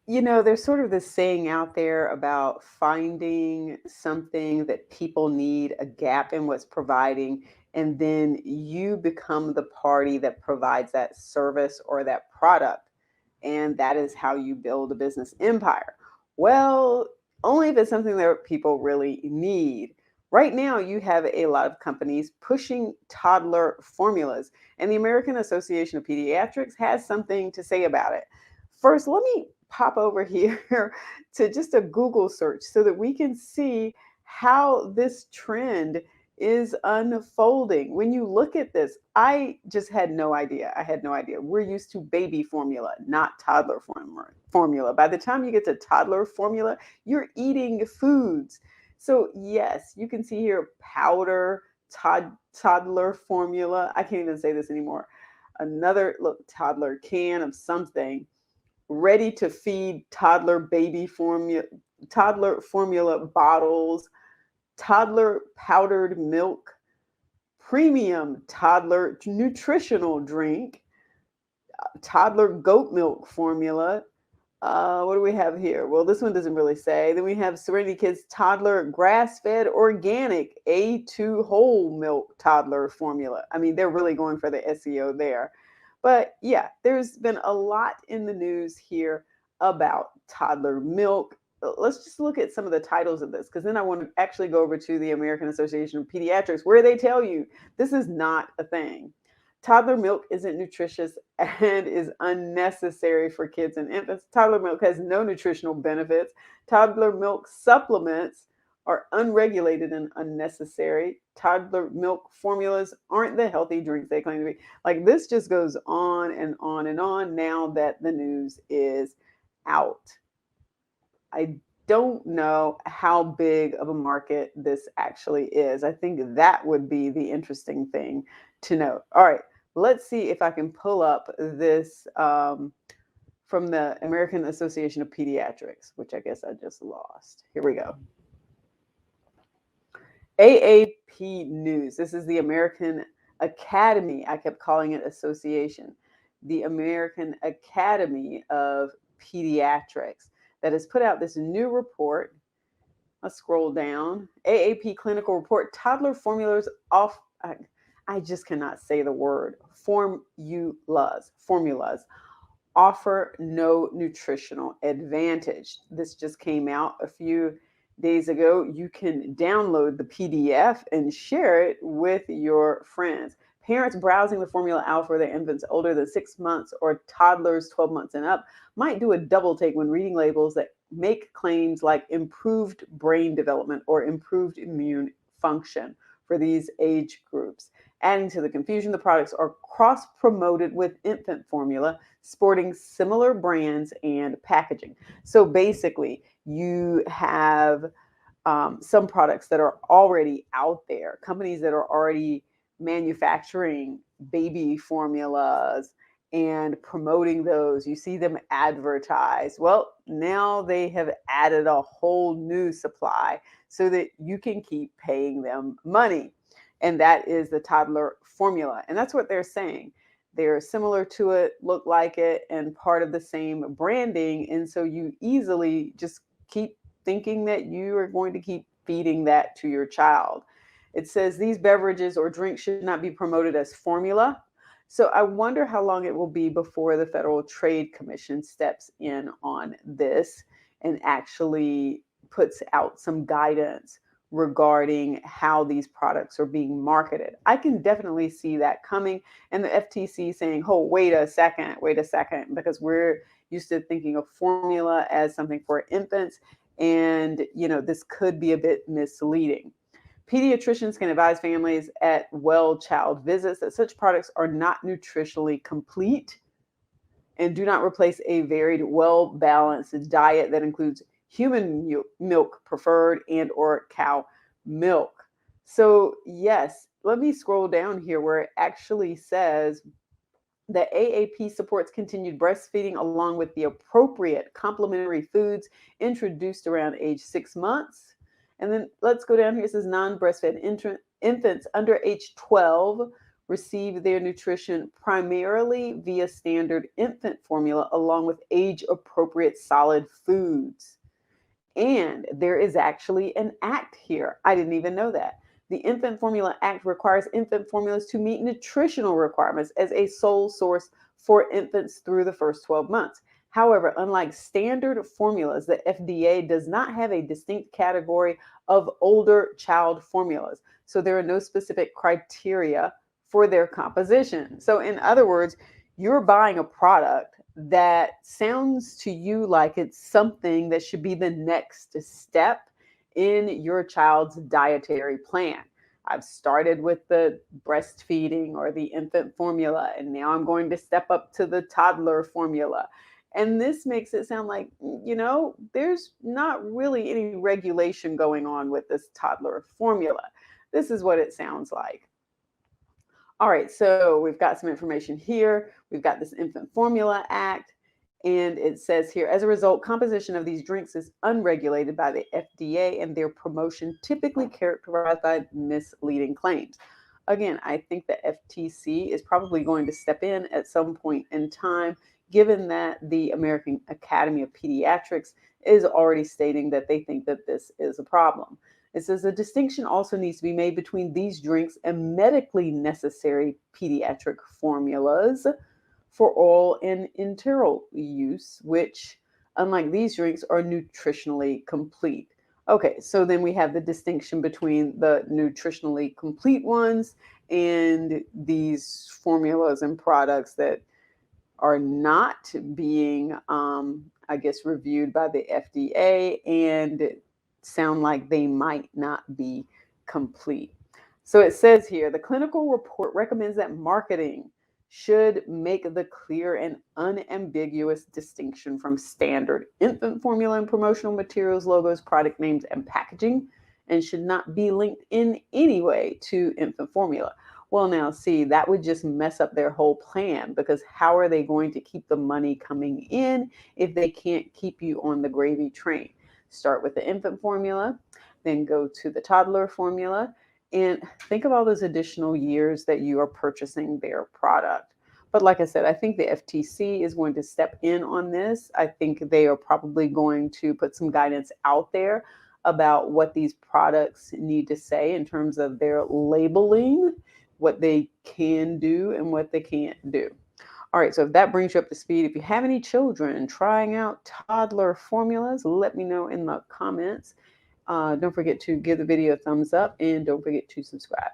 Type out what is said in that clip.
There's sort of this saying out there about finding something that people need, a gap in what's providing, and then you become the party that provides that service or that product. And that is how you build a business empire. Well, only if it's something that people really need. Right now, you have a lot of companies pushing toddler formulas, and the American Association of Pediatrics has something to say about it. First, let me pop over here to just a Google search so that we can see how this trend is unfolding. When you look at this, I just had no idea. I had no idea. We're used to baby formula, not toddler formula. By the time you get to toddler formula, you're eating foods. So, yes, you can see here powder, toddler formula. I can't even say this anymore. Another look, toddler can of something, ready to feed toddler formula bottles, toddler powdered milk, premium toddler nutritional drink, toddler goat milk formula. What do we have here? Well, this one doesn't really say. Then we have Serenity Kids toddler grass fed organic A2 whole milk toddler formula. I mean, they're really going for the SEO there. But yeah, there's been a lot in the news here about toddler milk. Let's just look at some of the titles of this, because then I want to actually go over to the American Association of Pediatrics, where they tell you this is not a thing. Toddler milk isn't nutritious and is unnecessary for kids and infants. Toddler milk has no nutritional benefits. Toddler milk supplements are unregulated and unnecessary. Toddler milk formulas aren't the healthy drinks they claim to be. Like, this just goes on and on and on now that the news is out. I don't know how big of a market this actually is. I think that would be the interesting thing to note. All right, let's see if I can pull up this from the American Association of Pediatrics, which I guess I just lost. Here we go. AAP News. This is the American Academy. I kept calling it association. The American Academy of Pediatrics that has put out this new report. Let's scroll down. AAP clinical report. Toddler formulas off. I just cannot say the word. Formulas offer no nutritional advantage. This just came out a few days ago. You can download the PDF and share it with your friends. Parents browsing the formula aisle for their infants older than 6 months or toddlers 12 months and up might do a double take when reading labels that make claims like improved brain development or improved immune function for these age groups. Adding to the confusion, the products are cross promoted with infant formula, sporting similar brands and packaging. So basically, you have some products that are already out there, companies that are already manufacturing baby formulas and promoting those. You see them advertised. Well, now they have added a whole new supply so that you can keep paying them money. And that is the toddler formula. And that's what they're saying. They're similar to it, look like it, and part of the same branding. And so you easily just keep thinking that you are going to keep feeding that to your child. It says these beverages or drinks should not be promoted as formula. So I wonder how long it will be before the Federal Trade Commission steps in on this and actually puts out some guidance regarding how these products are being marketed. I can definitely see that coming, and the FTC saying, oh, wait a second, because we're used to thinking of formula as something for infants, and this could be a bit misleading. Pediatricians can advise families at well child visits that such products are not nutritionally complete and do not replace a varied, well-balanced diet that includes human milk preferred and or cow milk. So yes, let me scroll down here where it actually says that AAP supports continued breastfeeding along with the appropriate complementary foods introduced around age 6 months. And then let's go down here. It says non-breastfed infants under age 12 receive their nutrition primarily via standard infant formula along with age-appropriate solid foods. And there is actually an act here. I didn't even know that. The Infant Formula Act requires infant formulas to meet nutritional requirements as a sole source for infants through the first 12 months. However, unlike standard formulas, the FDA does not have a distinct category of older child formulas. So there are no specific criteria for their composition. So, in other words, you're buying a product that sounds to you like it's something that should be the next step in your child's dietary plan. I've started with the breastfeeding or the infant formula, and now I'm going to step up to the toddler formula. And this makes it sound like, there's not really any regulation going on with this toddler formula. This is what it sounds like. All right, so we've got some information here. We've got this Infant Formula Act, and it says here, as a result, composition of these drinks is unregulated by the FDA and their promotion typically characterized by misleading claims. Again, I think the FTC is probably going to step in at some point in time, given that the American Academy of Pediatrics is already stating that they think that this is a problem. It says a distinction also needs to be made between these drinks and medically necessary pediatric formulas for oral and enteral use, which, unlike these drinks, are nutritionally complete. Okay, so then we have the distinction between the nutritionally complete ones and these formulas and products that are not being, reviewed by the FDA and sound like they might not be complete. So it says here, the clinical report recommends that marketing should make the clear and unambiguous distinction from standard infant formula and promotional materials, logos, product names, and packaging, and should not be linked in any way to infant formula. Well, now, see, that would just mess up their whole plan, because how are they going to keep the money coming in if they can't keep you on the gravy train? Start with the infant formula, then go to the toddler formula, and think of all those additional years that you are purchasing their product. But like I said, I think the FTC is going to step in on this. I think they are probably going to put some guidance out there about what these products need to say in terms of their labeling, what they can do and what they can't do. All right, so if that brings you up to speed, if you have any children trying out toddler formulas, let me know in the comments. Don't forget to give the video a thumbs up and don't forget to subscribe.